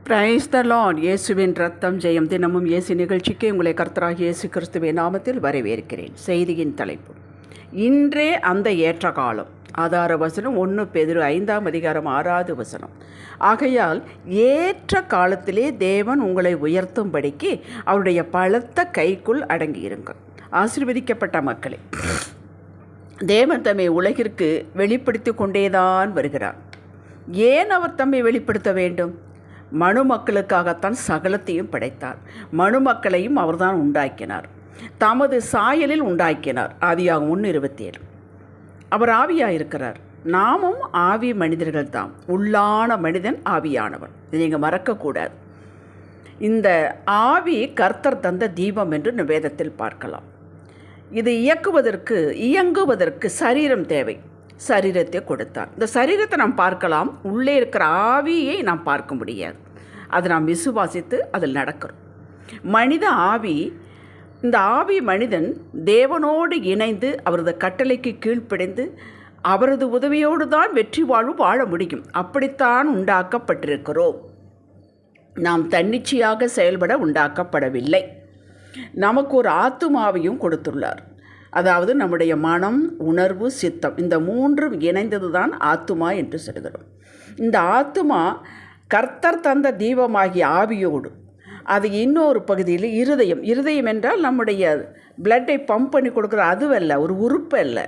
Praise the Lord. இயேசுவின் ரத்தம் ஜெயம். தினமும் இயேசு நிகழ்ச்சிக்கு உங்களை கர்த்தராகிய இயேசு கிறிஸ்துவின் நாமத்தில் வரவேற்கிறேன். செய்தியின் தலைப்பு, இன்றே அந்த ஏற்ற காலம். ஆதார வசனம் 1 பேதுரு 5:6. ஆகையால் ஏற்ற காலத்திலே தேவன் உங்களை உயர்த்தும்படிக்கு அவருடைய பலத்த கைக்குள் அடங்கியிருங்கள். ஆசீர்வதிக்கப்பட்ட மக்களே, தேவன் தம்மை உலகிற்கு வெளிப்படுத்தி கொண்டேதான் வருகிறார். ஏன் அவர் தம்மை வெளிப்படுத்த வேண்டும்? மனு மக்களுக்காகத்தான் சகலத்தையும் படைத்தார். மனு மக்களையும் அவர்தான் உண்டாக்கினார், தமது சாயலில் உண்டாக்கினார். ஆதியாகமம் 1:27. அவர் ஆவியாயிருக்கிறார். நாமும் ஆவி மனிதர்கள் தான். உள்ளான மனிதன் ஆவியானவன். இதை நீங்கள் மறக்கக்கூடாது. இந்த ஆவி கர்த்தர் தந்த தீபம் என்று வேதத்தில் பார்க்கலாம். இது இயங்குவதற்கு சரீரம் தேவை. சரீரத்தை கொடுத்தார். இந்த சரீரத்தை நாம் பார்க்கலாம், உள்ளே இருக்கிற ஆவியை நாம் பார்க்க முடியாது. அதை நாம் விசுவாசித்து அதில் நடக்கிறோம். மனித ஆவி, இந்த ஆவி மனிதன் தேவனோடு இணைந்து அவரது கட்டளைக்கு கீழ்ப்படிந்து அவரது உதவியோடு தான் வெற்றி வாழ்வு வாழ முடியும். அப்படித்தான் உண்டாக்கப்பட்டிருக்கிறோம். நாம் தன்னிச்சையாக செயல்பட உண்டாக்கப்படவில்லை. நமக்கு ஒரு ஆத்துமாவையும் கொடுத்துள்ளார். அதாவது நம்முடைய மனம், உணர்வு, சித்தம், இந்த மூன்றும் இணைந்தது தான் ஆத்துமா என்று சொல்கிறோம். இந்த ஆத்துமா கர்த்தர் தந்த தீபமாகிய ஆவியோடு, அது இன்னொரு பகுதியில் இருதயம் என்றால் நம்முடைய பிளட்டை பம்ப் பண்ணி கொடுக்குற அதுவல்ல, ஒரு உறுப்பு அல்ல.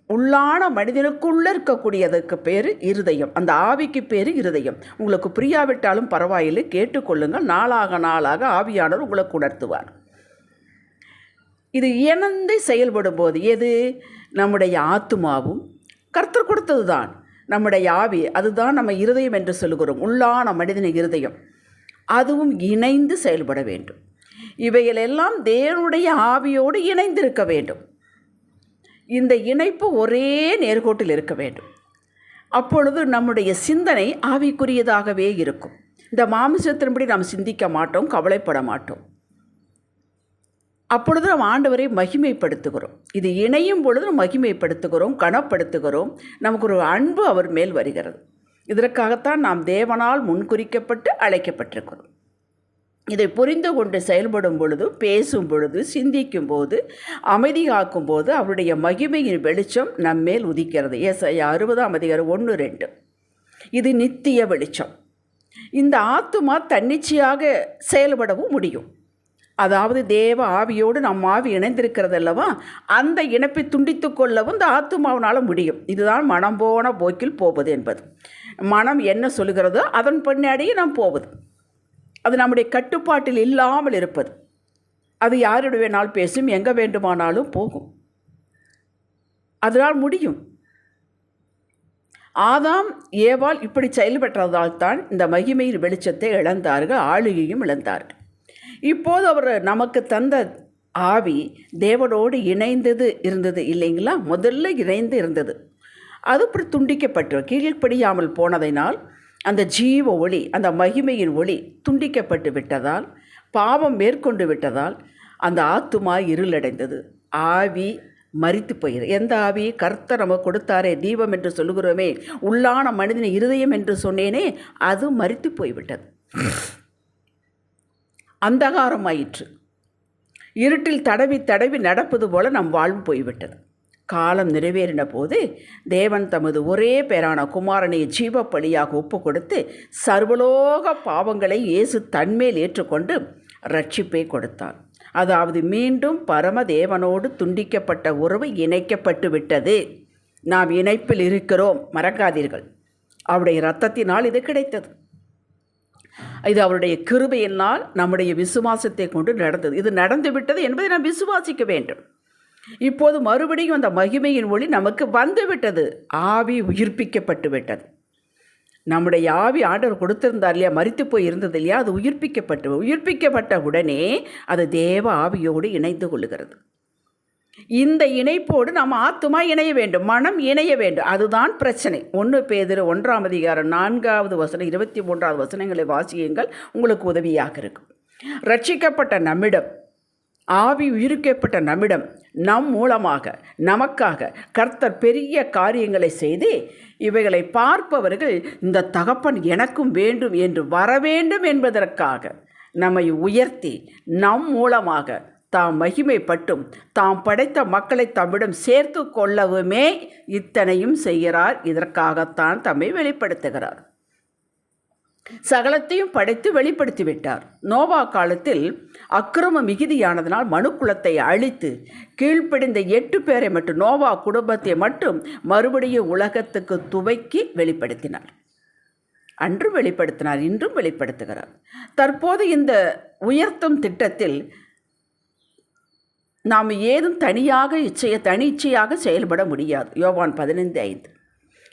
உள்ளான மனிதனுக்குள்ளே இருக்கக்கூடியதுக்கு பேர் இருதயம். அந்த ஆவிக்கு பேர் இருதயம். உங்களுக்கு புரியாவிட்டாலும் பரவாயில்லை, கேட்டுக்கொள்ளுங்கள். நாளாக ஆவியானவர் உங்களுக்கு உணர்த்துவார். இது இணைந்து செயல்படும் போது எது? நம்முடைய ஆத்துமாவும் கர்த்தர் கொடுத்தது தான் நம்முடைய ஆவி. அதுதான் நம்ம இருதயம் என்று சொல்கிறோம். உள்ளான மனிதன இருதயம், அதுவும் இணைந்து செயல்பட வேண்டும். இவைகளெல்லாம் தேவனுடைய ஆவியோடு இணைந்திருக்க வேண்டும். இந்த இணைப்பு ஒரே நேர்கோட்டில் இருக்க வேண்டும். அப்பொழுது நம்முடைய சிந்தனை ஆவிக்குரியதாகவே இருக்கும். இந்த மாமிசத்தின்படி நாம் சிந்திக்க மாட்டோம், கவலைப்பட மாட்டோம். அப்பொழுது நாம் ஆண்டவரை மகிமைப்படுத்துகிறோம். இது இணையும் பொழுது மகிமைப்படுத்துகிறோம், கனப்படுத்துகிறோம். நமக்கு ஒரு அன்பு அவர் மேல் வருகிறது. இதற்காகத்தான் நாம் தேவனால் முன்குறிக்கப்பட்டு அழைக்கப்பட்டிருக்கிறோம். இதை புரிந்து கொண்டு செயல்படும் பொழுது, பேசும் பொழுது, சிந்திக்கும் போது, அமைதி காக்கும் போது அவருடைய மகிமையின் வெளிச்சம் நம்மேல் உதிக்கிறது. ஏசாயா 60:1-2. இது நித்திய வெளிச்சம். இந்த ஆத்துமா தன்னிச்சையாக செயல்படவும் முடியும். அதாவது தேவ ஆவியோடு நம் ஆவி இணைந்திருக்கிறது அல்லவா, அந்த இணைப்பை துண்டித்து கொள்ளவும் இந்த ஆத்துமாவினால் முடியும். இதுதான் மனம் போன போக்கில் போவது என்பது. மனம் என்ன சொல்கிறதோ அதன் பின்னாடியே நாம் போவது. அது நம்முடைய கட்டுப்பாட்டில் இல்லாமல் இருப்பது. அது யாருடைய வேணாலும் பேசும், எங்கே வேண்டுமானாலும் போகும். அதனால் முடியும். ஆதாம் ஏவாள் இப்படி செயல்பட்டதால் தான் இந்த மகிமையின் வெளிச்சத்தை இழந்தார்கள், ஆளுகையும் இழந்தார்கள். இப்போது அவர் நமக்கு தந்த ஆவி தேவனோடு இருந்தது இல்லைங்களா? முதல்ல இணைந்து இருந்தது. அது இப்படி துண்டிக்கப்பட்டு கீழ்ப்படியாமல் போனதினால் அந்த ஜீவ ஒளி, அந்த மகிமையின் ஒளி துண்டிக்கப்பட்டு விட்டதால், பாவம் மேற்கொண்டு விட்டதால் அந்த ஆத்துமா இருளடைந்தது. ஆவி மரித்து போயிரு. எந்த ஆவி? கர்த்தர் நமக்கு கொடுத்தாரே தீபம் என்று சொல்லுகிறோமே, உள்ளான மனிதன் இருதயம் என்று சொன்னேனே, அது மரித்து போய்விட்டது. அந்தகாரமாயிற்று. இருட்டில் தடவி நடப்பது போல நம் வாழ்வு போய்விட்டது. காலம் நிறைவேறின போது தேவன் தமது ஒரே பேரான குமாரனை ஜீவ பலியாக ஒப்பு கொடுத்து சர்வலோக பாவங்களை இயேசு தன்மேல் ஏற்றுக்கொண்டு ரட்சிப்பை கொடுத்தார். அதாவது மீண்டும் பரம தேவனோடு துண்டிக்கப்பட்ட உறவு இணைக்கப்பட்டு விட்டது. நாம் இணைப்பில் இருக்கிறோம், மறக்காதீர்கள். அவருடைய இரத்தத்தினால் இது கிடைத்தது. இது அவருடைய கிருபையினால் நம்முடைய விசுவாசத்தை கொண்டு நடந்தது. இது நடந்துவிட்டது என்பதை நாம் விசுவாசிக்க வேண்டும். இப்போது மறுபடியும் அந்த மகிமையின் ஒளி நமக்கு வந்துவிட்டது. ஆவி உயிர்ப்பிக்கப்பட்டு விட்டது. நம்முடைய ஆவி ஆண்டவர் கொடுத்திருந்தார் இல்லையா, மரித்து போய் இருந்தது இல்லையா, அது உயிர்ப்பிக்கப்பட்ட உடனே அது தேவ ஆவியோடு இணைந்து கொள்ளுகிறது. இந்த இணைப்போடு நம்ம ஆத்துமா இணைய வேண்டும், மனம் இணைய வேண்டும். அதுதான் பிரச்சனை. 1 பேதுரு 1:4 23 வசனங்களை வாசியுங்கள், உங்களுக்கு உதவியாக இருக்கும். ரட்சிக்கப்பட்ட நம்மிடம் ஆவி உயிர்க்கப்பட்ட நம்மிடம் நம் மூலமாக நமக்காக கர்த்தர் பெரிய காரியங்களை செய்து இவைகளை பார்ப்பவர்கள் இந்த தகப்பன் எனக்கும் வேண்டும் என்று வரவேண்டும் என்பதற்காக நம்மை உயர்த்தி நம் மூலமாக தாம் மகிமைப்பட்டும் தாம் படைத்த மக்களை தம்மிடம் சேர்த்து கொள்ளவுமே இத்தனையும் செய்கிறார். இதற்காகத்தான் தம்மை வெளிப்படுத்துகிறார். சகலத்தையும் படைத்து வெளிப்படுத்தி விட்டார். நோவா காலத்தில் அக்கிரம மிகுதியானதனால் மனுக்குலத்தை அழித்து கீழ்ப்படிந்த 8 பேரை மட்டும், நோவா குடும்பத்தை மட்டும் மறுபடியும் உலகத்துக்கு துவக்கி வெளிப்படுத்தினார். அன்றும் வெளிப்படுத்தினார், இன்றும் வெளிப்படுத்துகிறார். தற்போது இந்த உயர்த்தும் திட்டத்தில் நாம் ஏதும் தனி இச்சையாக செயல்பட முடியாது. யோவான் 15:5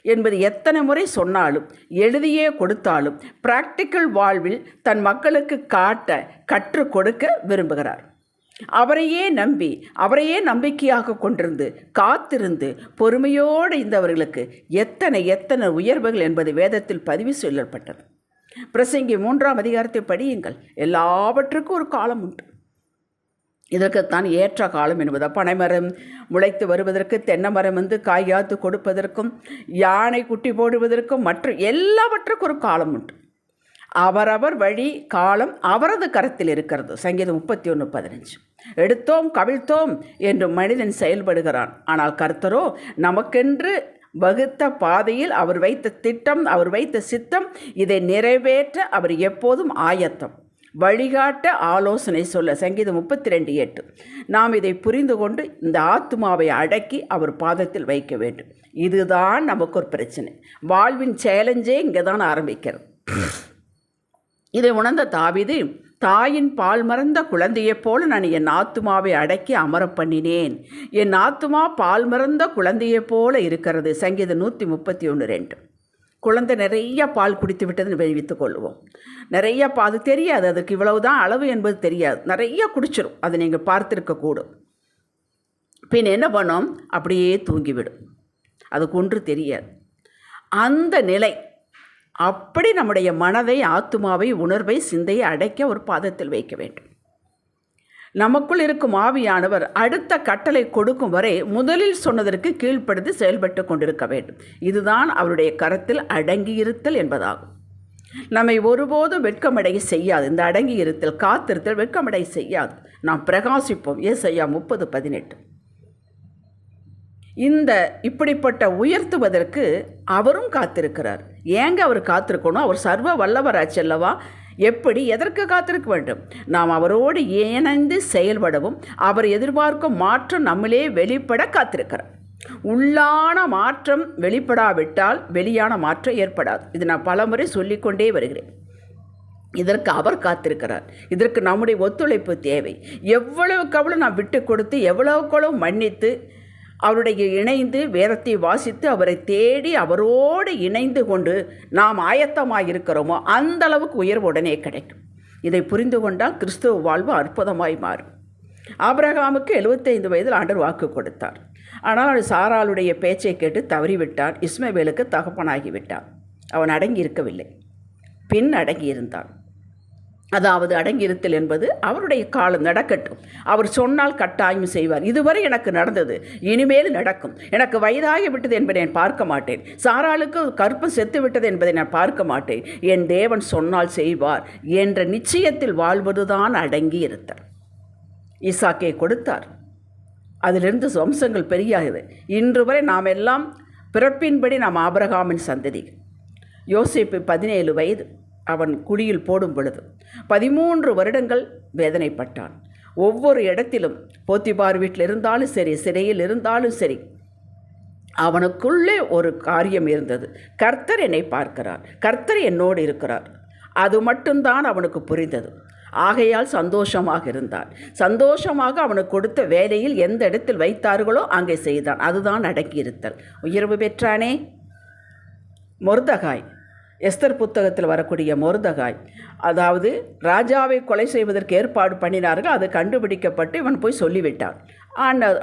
என்பது எத்தனை முறை சொன்னாலும் எழுதியே கொடுத்தாலும் பிராக்டிக்கல் வாழ்வில் தன் மக்களுக்கு கற்றுக் கொடுக்க விரும்புகிறார். அவரையே நம்பிக்கையாக கொண்டிருந்து காத்திருந்து பொறுமையோடு இருந்தவர்களுக்கு எத்தனை உயர்வுகள் என்பது வேதத்தில் பதிவு சொல்லப்பட்டது. பிரசங்கி 3ஆம் அதிகாரத்தை படியுங்கள். எல்லாவற்றுக்கும் ஒரு காலம் உண்டு. இதற்குத்தான் ஏற்ற காலம் என்பது. பனைமரம் முளைத்து வருவதற்கு, தென்னை மரம் காய்காத்து கொடுப்பதற்கும், யானை குட்டி போடுவதற்கும் மற்ற எல்லாவற்றுக்கும் ஒரு காலம் உண்டு. அவரவர் வழி காலம் அவரது கரத்தில் இருக்கிறது. சங்கீதம் 31:15. எடுத்தோம் கவிழ்த்தோம் என்று மனிதன் செயல்படுகிறான். ஆனால் கர்த்தரோ நமக்கென்று வகுத்த பாதையில் அவர் வைத்த திட்டம், அவர் வைத்த சித்தம், இதை நிறைவேற்ற அவர் எப்போதும் ஆயத்தம். வழிகாட்ட ஆலோசனை சொல்ல. சங்கீதம் 32:8. நாம் இதை புரிந்து கொண்டு இந்த ஆத்துமாவை அடக்கி அவர் பாதத்தில் வைக்க வேண்டும். இதுதான் நமக்கு ஒரு பிரச்சனை. வாழ்வின் சேலஞ்சே இங்கே தான் ஆரம்பிக்கிறது. இதை உணர்ந்த தாவீது, தாயின் பால் மறந்த குழந்தையைப் போல நான் என் ஆத்துமாவை அடக்கி அமர பண்ணினேன். என் ஆத்துமா பால் மறந்த குழந்தையைப் போல இருக்கிறது. சங்கீதம் 131:2. குழந்தை நிறைய பால் குடித்து விட்டதுன்னு வைத்துக் கொள்வோம். நிறைய அது தெரியாது, அதுக்கு இவ்வளவுதான் அளவு என்பது தெரியாது, நிறைய குடிச்சிடும். அதை நீங்கள் பார்த்துருக்கக்கூடும். பின் என்ன பண்ணோம்? அப்படியே தூங்கிவிடும். அதுக்கு ஒன்று தெரியாது. அந்த நிலை அப்படி நம்முடைய மனதை, ஆத்துமாவை, உணர்வை, சிந்தையை அடைக்க ஒரு பாதத்தில் வைக்க வேண்டும். நமக்குள் இருக்கும் ஆவியானவர் அடுத்த கட்டளை கொடுக்கும் வரை முதலில் சொன்னதற்கு கீழ்ப்படுத்தி செயல்பட்டு கொண்டிருக்க வேண்டும். இதுதான் அவருடைய கரத்தில் அடங்கியிருத்தல் என்பதாகும். நம்மை ஒருபோதும் வெட்கமடைய செய்யாது. இந்த அடங்கியிருத்தல், காத்திருத்தல் வெட்கமடைய செய்யாது. நாம் பிரகாசிப்போம். ஏசாயா 30:18. இப்படிப்பட்ட உயர்த்துவதற்கு அவரும் காத்திருக்கிறார். ஏங்க அவர் காத்திருக்கணும்? அவர் சர்வ வல்லவராட்சி அல்லவா? எப்படி, எதற்கு காத்திருக்க வேண்டும்? நாம் அவரோடு இணைந்து செயல்படவும் அவர் எதிர்பார்க்கும் மாற்றம் நம்மளே வெளிப்பட காத்திருக்கிறார். உள்ளான மாற்றம் வெளிப்படாவிட்டால் வெளியான மாற்றம் ஏற்படாது. இது நான் பலமுறை சொல்லிக்கொண்டே வருகிறேன். இதற்கு அவர் காத்திருக்கிறார். இதற்கு நம்முடைய ஒத்துழைப்பு தேவை. எவ்வளவுக்கு நாம் விட்டு கொடுத்து, எவ்வளவுக்கு மன்னித்து, அவருடைய இணைந்து வேதத்தை வாசித்து அவரை தேடி அவரோடு இணைந்து கொண்டு நாம் ஆயத்தமாயிருக்கிறோமோ அந்த அளவுக்கு உயர்வு உடனே கிடைக்கும். இதை புரிந்து கொண்டால் கிறிஸ்துவ வாழ்வு அற்புதமாய் மாறும். ஆபிரகாமுக்கு 75 வயதில் ஆண்டவர் வாக்கு கொடுத்தார். ஆனால் சாராளுடைய பேச்சை கேட்டு தவறிவிட்டான். இஸ்மவேலுக்கு தகப்பனாகிவிட்டான். அவன் அடங்கி இருக்கவில்லை, பின் அடங்கியிருந்தான். அதாவது அடங்கியிருத்தல் என்பது அவருடைய காலம் நடக்கட்டும், அவர் சொன்னால் கட்டாயம் செய்வார். இதுவரை எனக்கு நடந்தது, இனிமேல் நடக்கும். எனக்கு வயதாகி விட்டது என்பதை நான் பார்க்க மாட்டேன். சாராளுக்கு கற்பம் செத்து விட்டது என்பதை நான் பார்க்க மாட்டேன். என் தேவன் சொன்னால் செய்வார் என்ற நிச்சயத்தில் வாழ்வதுதான் அடங்கி இருத்தல். ஈசாக்கை கொடுத்தார். அதிலிருந்து வம்சங்கள் பெரியாகுது. இன்று வரை நாம் எல்லாம் பிறப்பின்படி நாம் ஆபிரகாமின் சந்ததி. யோசேப்பு 17 வயது அவன் குடியில் போடும் பொழுது 13 வருடங்கள் வேதனைப்பட்டான். ஒவ்வொரு இடத்திலும் போத்திபார் வீட்டில் இருந்தாலும் சரி, சிறையில் இருந்தாலும் சரி, அவனுக்குள்ளே ஒரு காரியம் இருந்தது. கர்த்தர் என்னை பார்க்கிறார், கர்த்தர் என்னோடு இருக்கிறார். அது மட்டும்தான் அவனுக்கு புரிந்தது. ஆகையால் சந்தோஷமாக இருந்தான். சந்தோஷமாக அவனுக்கு கொடுத்த வேலையில் எந்த இடத்தில் வைத்தார்களோ அங்கே செய்தான். அதுதான் அடக்கியிருத்தல். உயர்வு பெற்றானே. மொர்தகாய், எஸ்தர் புத்தகத்தில் வரக்கூடிய மொர்தகாய், அதாவது ராஜாவை கொலை செய்வதற்கு ஏற்பாடு பண்ணினார்கள். அது கண்டுபிடிக்கப்பட்டு இவன் போய் சொல்லிவிட்டான்.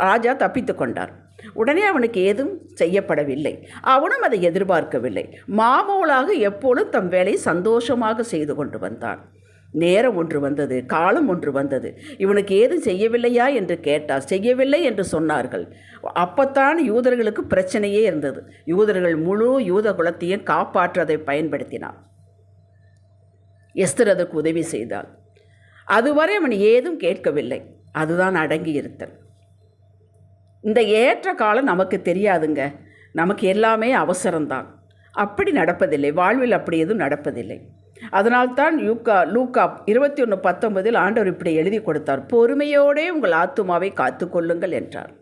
ராஜா தப்பித்து கொண்டார். உடனே அவனுக்கு ஏதும் செய்யப்படவில்லை. அவனும் அதை எதிர்பார்க்கவில்லை. மாமூலாக எப்பொழுதும் தம் வேலை சந்தோஷமாக செய்து கொண்டு வந்தான். நேரம் ஒன்று வந்தது, காலம் ஒன்று வந்தது. இவனுக்கு ஏதும் செய்யவில்லையா என்று கேட்டார். செய்யவில்லை என்று சொன்னார்கள். அப்பத்தான் யூதர்களுக்கு பிரச்சனையே இருந்தது. யூதர்கள் முழு யூத குலத்தையும் காப்பாற்றதை பயன்படுத்தினார். எஸ்தர் அதற்கு உதவி செய்தாள். அதுவரை அவன் ஏதும் கேட்கவில்லை. அதுதான் அடங்கி இருத்தல். இந்த ஏற்ற காலம் நமக்கு தெரியாதுங்க. நமக்கு எல்லாமே அவசரம்தான். அப்படி நடப்பதில்லை. வாழ்வில் அப்படி எதுவும் நடப்பதில்லை. அதனால்தான் லூக்கா 21:19 ஆண்டவர் இப்படி எழுதி கொடுத்தார். பொறுமையோடே உங்கள் ஆத்துமாவை காத்து கொள்ளுங்கள் என்றார்.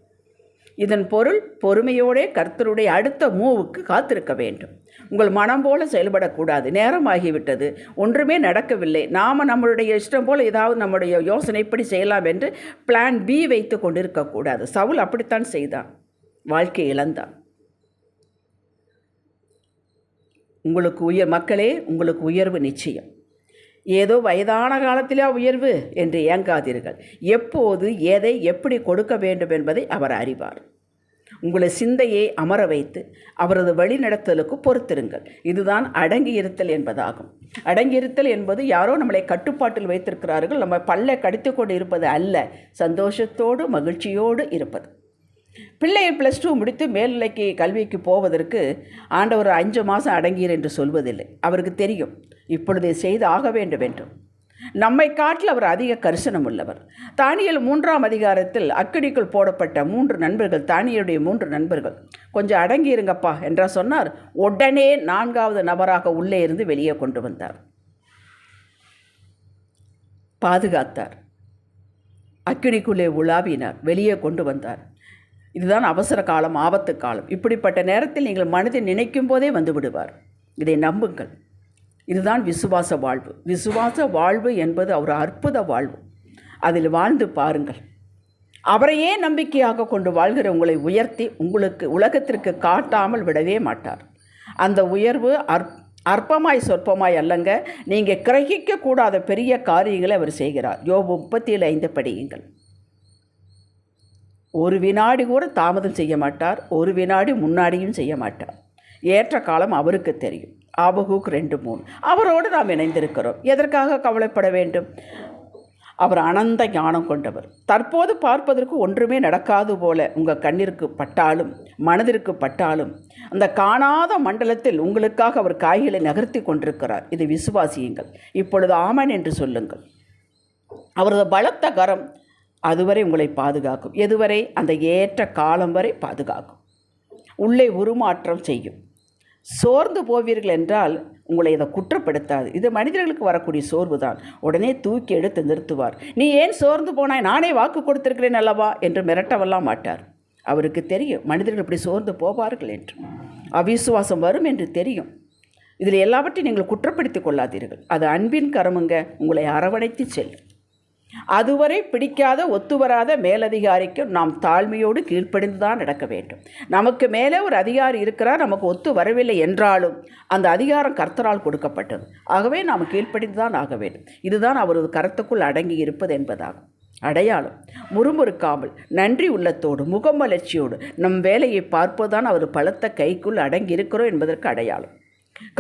இதன் பொருள், பொறுமையோடே கர்த்தருடைய அடுத்த மூவுக்கு காத்திருக்க வேண்டும். உங்கள் மனம் போல செயல்படக்கூடாது. நேரமாகிவிட்டது, ஒன்றுமே நடக்கவில்லை, நாம் நம்மளுடைய இஷ்டம் போல் ஏதாவது நம்முடைய யோசனைப்படி செய்யலாம் என்று பிளான் பி வைத்து கொண்டிருக்கக்கூடாது. சவுல் அப்படித்தான் செய்தான், வாழ்க்கை இழந்தான். மக்களே, உங்களுக்கு உயர்வு நிச்சயம். ஏதோ வயதான காலத்திலே உயர்வு என்று ஏங்காதீர்கள். எப்போது எதை எப்படி கொடுக்க வேண்டும் என்பதை அவர் அறிவார். உங்களை சிந்தையை அமர வைத்து அவரது வழிநடத்தலுக்கு பொறுத்திருங்கள். இதுதான் அடங்கியிருத்தல் என்பதாகும். அடங்கியிருத்தல் என்பது யாரோ நம்மளை கட்டுப்பாட்டில் வைத்திருக்கிறார்கள், நம்ம பல்லை கடித்து கொண்டு இருப்பது அல்ல, சந்தோஷத்தோடு மகிழ்ச்சியோடு இருப்பது. பிள்ளைகள் +2 முடித்து மேல்நிலைக்கு கல்விக்கு போவதற்கு ஆண்டவர் 5 மாதம் அடங்கீர் என்று சொல்வதில்லை. அவருக்கு தெரியும் இப்பொழுது செய்து ஆக வேண்டும் என்று. நம்மை காட்டில் அவர் அதிக கரிசனம் உள்ளவர். தானியேல் 3ஆம் அதிகாரத்தில் அக்கினிக்குள் போடப்பட்ட 3 நண்பர்கள், தானியேலுடைய 3 நண்பர்கள், கொஞ்சம் அடங்கியிருங்கப்பா என்றால் சொன்னார். உடனே 4வது நபராக உள்ளே இருந்து வெளியே கொண்டு வந்தார், பாதுகாத்தார். அக்கினிக்குள்ளே உலாவினார், வெளியே கொண்டு வந்தார். இதுதான் அவசர காலம், ஆபத்து காலம். இப்படிப்பட்ட நேரத்தில் நீங்கள் மனதில் நினைக்கும் போதே வந்து விடுவார். இதை நம்புங்கள். இதுதான் விசுவாச வாழ்வு. விசுவாச வாழ்வு என்பது ஒரு அற்புத வாழ்வு. அதில் வாழ்ந்து பாருங்கள். அவரையே நம்பிக்கையாக கொண்டு வாழ்கிற உங்களை உயர்த்தி உங்களுக்கு உலகத்திற்கு காட்டாமல் விடவே மாட்டார். அந்த உயர்வு அற்பமாய் சொற்பமாய் அல்லங்க, நீங்கள் கிரகிக்கக்கூடாத பெரிய காரியங்களை அவர் செய்கிறார். யோபு 37:5 படியுங்கள். ஒரு வினாடி கூட தாமதம் செய்ய மாட்டார், ஒரு வினாடி முன்னாடியும் செய்ய மாட்டார். ஏற்ற காலம் அவருக்கு தெரியும். ஆபகூக் 2:3. அவரோடு நாம் இணைந்திருக்கிறோம். எதற்காக கவலைப்பட வேண்டும்? அவர் அனந்த ஞானம் கொண்டவர். தற்போது பார்ப்பதற்கு ஒன்றுமே நடக்காது போல உங்கள் கண்ணிற்கு பட்டாலும் மனதிற்கு பட்டாலும் அந்த காணாத மண்டலத்தில் உங்களுக்காக அவர் காய்களை நகர்த்தி கொண்டிருக்கிறார். இதை விசுவாசியுங்கள். இப்பொழுது ஆமன் என்று சொல்லுங்கள். அவரது பலத்த கரம் அதுவரை உங்களை பாதுகாக்கும். எதுவரை? அந்த ஏற்ற காலம் வரை பாதுகாக்கும். உள்ளே உருமாற்றம் செய்யும். சோர்ந்து போவீர்கள் என்றால் உங்களை இதை குற்றப்படுத்தாது. இது மனிதர்களுக்கு வரக்கூடிய சோர்வு தான். உடனே தூக்கி எடுத்து நிறுத்துவார். நீ ஏன் சோர்ந்து போனாய்? நானே வாக்கு கொடுத்திருக்கிறேன் அல்லவா என்று மிரட்டவெல்லாம் மாட்டார். அவருக்கு தெரியும் மனிதர்கள் இப்படி சோர்ந்து போவார்கள் என்று. அவிசுவாசம் வரும் என்று தெரியும். இதில் எல்லாவற்றையும் நீங்கள் குற்றப்படுத்தி கொள்ளாதீர்கள். அது அன்பின் கரமுங்க, உங்களை அரவணைத்து செல்லும். அதுவரை பிடிக்காத ஒத்துவராத மேலதிகாரிக்கு நாம் தாழ்மையோடு கீழ்ப்படிந்து தான் நடக்க வேண்டும். நமக்கு மேலே ஒரு அதிகாரி இருக்கிறார், நமக்கு ஒத்து வரவில்லை என்றாலும் அந்த அதிகாரம் கர்த்தரால் கொடுக்கப்பட்டது. ஆகவே நாம் கீழ்ப்படிந்து தான் ஆக வேண்டும். இதுதான் அவரது கரத்துக்குள் அடங்கி இருப்பது என்பதாகும். அடையாளம் முறுமுறுக்காமல் நன்றி உள்ளத்தோடு முகமலர்ச்சியோடு நம் வேலையை பார்ப்பதுதான் அவர் பலத்த கைக்குள் அடங்கி இருக்கிறோம் என்பதற்கு அடையாளம்.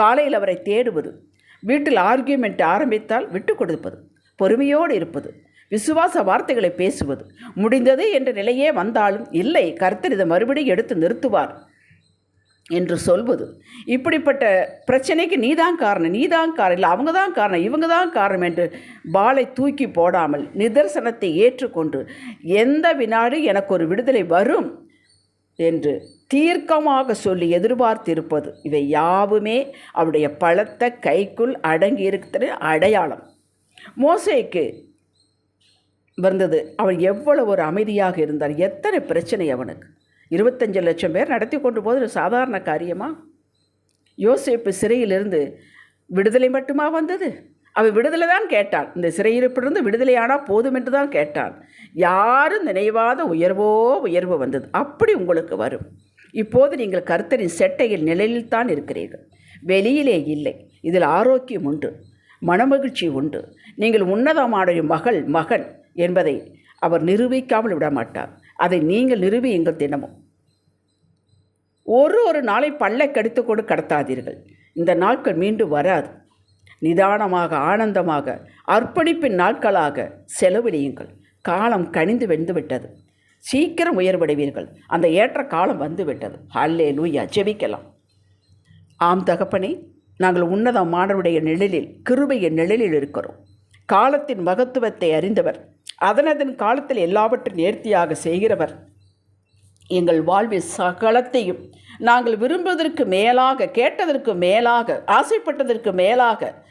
காலையில் அவரை தேடுவது, வீட்டில் ஆர்கியூமெண்ட் ஆரம்பித்தால் விட்டு கொடுப்பது, பொறுமையோடு இருப்பது, விசுவாச வார்த்தைகளை பேசுவது, முடிந்தது என்ற நிலையே வந்தாலும் இல்லை கர்த்தர் இதை மறுபடியும் எடுத்து நிறுத்துவார் என்று சொல்வது. இப்படிப்பட்ட பிரச்சனைக்கு நீதான் காரணம், இல்லை அவங்க தான் காரணம், இவங்க தான் காரணம் என்று பாலை தூக்கி போடாமல் நிதர்சனத்தை ஏற்றுக்கொண்டு எந்த வினாடி எனக்கு ஒரு விடுதலை வரும் என்று தீர்க்கமாக சொல்லி எதிர்பார்த்திருப்பது, இவை யாவுமே அவருடைய பலத்த கைக்குள் அடங்கி இருக்கிற அடையாளம். மோசேக்கு வந்தது, அவன் எவ்வளவு ஒரு அமைதியாக இருந்தார். எத்தனை பிரச்சனை அவனுக்கு. 25 லட்சம் பேர் நடத்தி கொண்டு போது சாதாரண காரியமா? யோசேப்பு சிறையிலிருந்து விடுதலை மட்டுமா வந்தது? அவன் விடுதலை தான் கேட்டான். இந்த சிறையிருப்பிலிருந்து விடுதலையானால் போதும் என்று தான் கேட்டான். யாரும் நினைவாத உயர்வு வந்தது. அப்படி உங்களுக்கு வரும். இப்போது நீங்கள் கர்த்தரின் செட்டையில் நிலையில்தான் இருக்கிறீர்கள், வெளியிலே இல்லை. இதில் ஆரோக்கியம் உண்டு, மனமகிழ்ச்சி உண்டு. நீங்கள் உன்னதமான மகன் என்பதை அவர் நிரூபிக்காமல் விடமாட்டார். அதை நீங்கள் நிரூபியுங்கள் தினமும். ஒரு நாளை பல்லை கடித்து கொண்டு கடத்தாதீர்கள். இந்த நாட்கள் மீண்டும் வராது. நிதானமாக, ஆனந்தமாக, அர்ப்பணிப்பின் நாட்களாக செலவழியுங்கள். காலம் கனிந்து வெந்துவிட்டது. சீக்கிரம் உயர்வடைவீர்கள். அந்த ஏற்ற காலம் வந்துவிட்டது. அல்லேலூயா. ஜெபிக்கலாம். ஆம் தகப்பனே, நாங்கள் உன்னதமானவருடைய நிழலில், கிருபையின் நிழலில் இருக்கிறோம். காலத்தின் மகத்துவத்தை அறிந்தவர், அதனதன் காலத்தில் எல்லாவற்றையும் நேர்த்தியாக செய்கிறவர். எங்கள் வாழ்வில் சகலத்தையும் நாங்கள் விரும்புவதற்கு மேலாக, கேட்டதற்கு மேலாக, ஆசைப்பட்டதற்கு மேலாக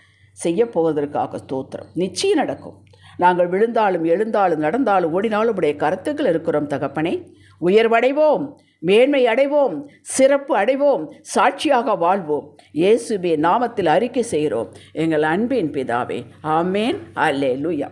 செய்யப்போவதற்காக ஸ்தோத்திரம். நிச்சயம் நடக்கும். நாங்கள் விழுந்தாலும் எழுந்தாலும் நடந்தாலும் ஓடினாலும் உடைய கருத்துக்கள் இருக்கிறோம் தகப்பனே. உயர்வடைவோம், மேன்மை அடைவோம், சிறப்பு அடைவோம், சாட்சியாக வாழ்வோம். இயேசுவின் நாமத்தில் அறிக்கை செய்கிறோம் எங்கள் அன்பின் பிதாவே. ஆமேன். அல்லேலூயா.